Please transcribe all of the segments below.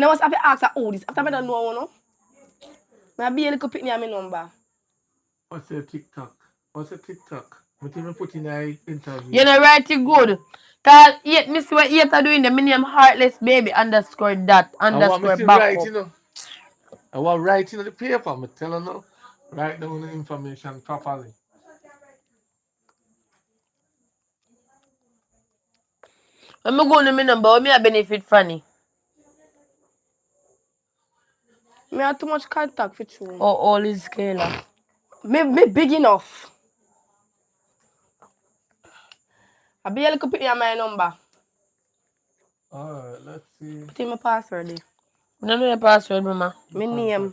I must have to ask her all this. After I don't know, no? I be able to pick me my number. What's your TikTok? What's your TikTok? What you put in an interview? You know, right, it good. Cause yet, Miss what yet are doing the minimum heartless baby underscore that underscore back up. You know. I was writing on the paper. I'm telling you, write down the information properly. When I go to my number, me a benefit funny. Me have too much contact with you. Or all is scalar. Me big enough. I be able to put in my number. Alright, let's see. Put in my password there. I don't know your password, mama. My name.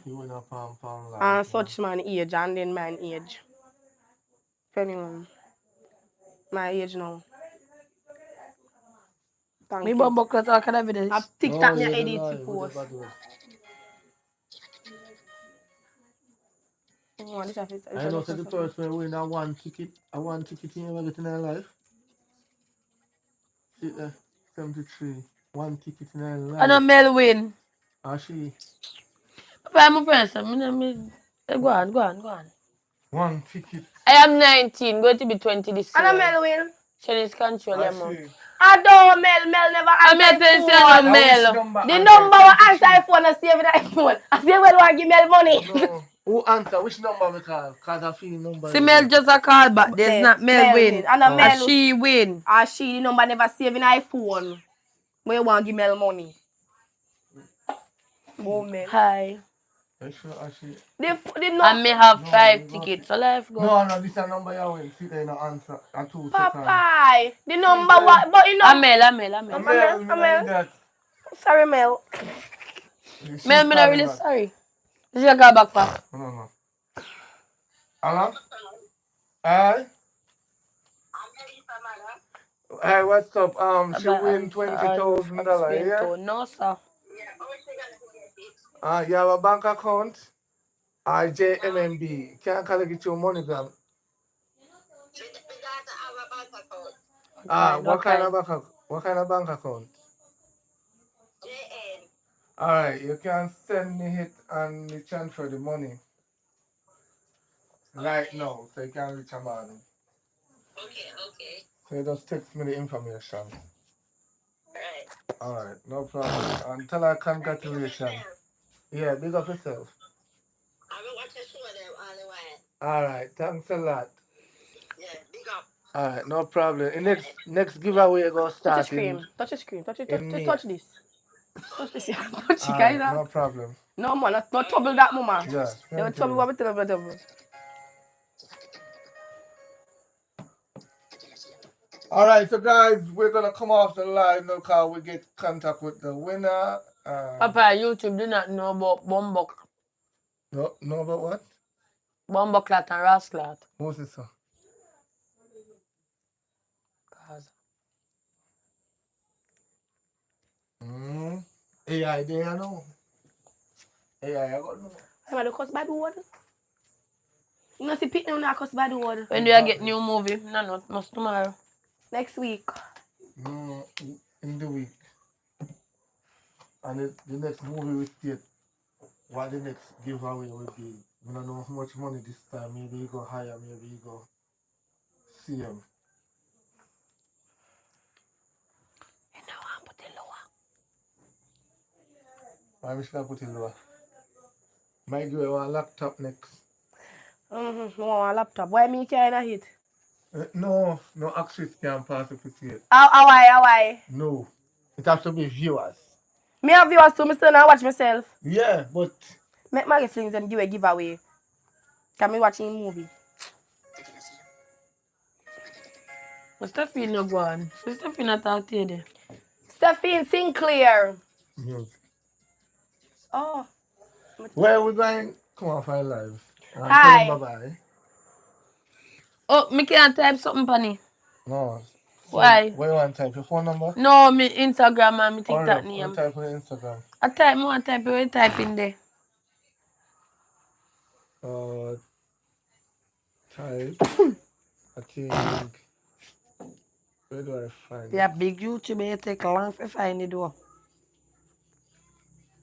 And such man age and then man age. If anyone. My age now. Thank Me you. bumbo clot all kind of videos. I TikTok me edit to post. Oh, this is I know the first one win a one ticket in ever get in her life. See there, 73. One ticket in her life. I know Mel win. Ah, she. I'm a friend, so go on. One ticket. I am 19, going to be 20 this year. And Mel win. Chinese control your mouth. I don't Mel never answer phone. Mel. The number will answer iPhone and save the iPhone. I say when I give Mel money. No. Who answer? Which number we call? Because I feel number. See Mel just a call back. There's not Mel win. And Mel she win. And she the number never save in iPhone. Where you want to give Mel money? Oh Mel. Hi. The I may have 5 tickets, so let's go. No, this is a number you win. See there no answer. And 2 seconds. Papa, the number what? But you know. Amel. Sorry, Mel. Mel, I'm not really sorry. This is a call back for. No. Hello? Hi. Hey, what's up? She win $20,000, yeah? No, sir. You have a bank account? JMD. Can't collect your money, gram. What kind of bank account? Alright, you can send me it and me transfer the money. Right now, so you can reach a man. Okay. So you just text me the information. Alright, no problem. And tell her congratulations. Yeah, big up yourself. I will watch the show them all the while. Alright, thanks a lot. Yeah, big up. Alright, no problem. The next giveaway go start. Touch the screen. Touch this. Touch this. Touch it, kind of. No problem. No, man, not trouble that, mama. Yeah. They will trouble what we tell them. Alright, so guys, we're gonna come off the line now because we get contact with the winner. Papa, YouTube do not know about Bombok. No, know about what? Bomboklat and Rasclat. Who's this, sir? AI there, I know. AI, I got no. I'm going to cuss bad word. You know, see, pick now, not cuss bad word. When do you get new movie? No, must tomorrow. Next week. No, in the week. And the next movie we state what the next giveaway will be. We don't know how much money this time. Maybe you go higher, maybe you go see him. You know, I put it lower. Why we should I put it lower? Might give you a laptop next. No, a laptop. Why me can't hit? No access can pass it with it. How why? No. It has to be viewers. Me have viewers too, me still not watch myself. Yeah, but Make my flings and give a giveaway. Can me watching movie? Stephanie no go on. So Stephanie not out here there. Stephanie Sinclair. music. Oh. Where we going? Come on, find live. Hi. Bye-bye. Oh, me can't type something, Penny. No. So Why? Where you want to type your phone number? No, me Instagram and me TikTok name. I'll type on Instagram. I type more, type it, type in there. Type. I think. Where do I find it? Yeah, big YouTube, it take long to find it though.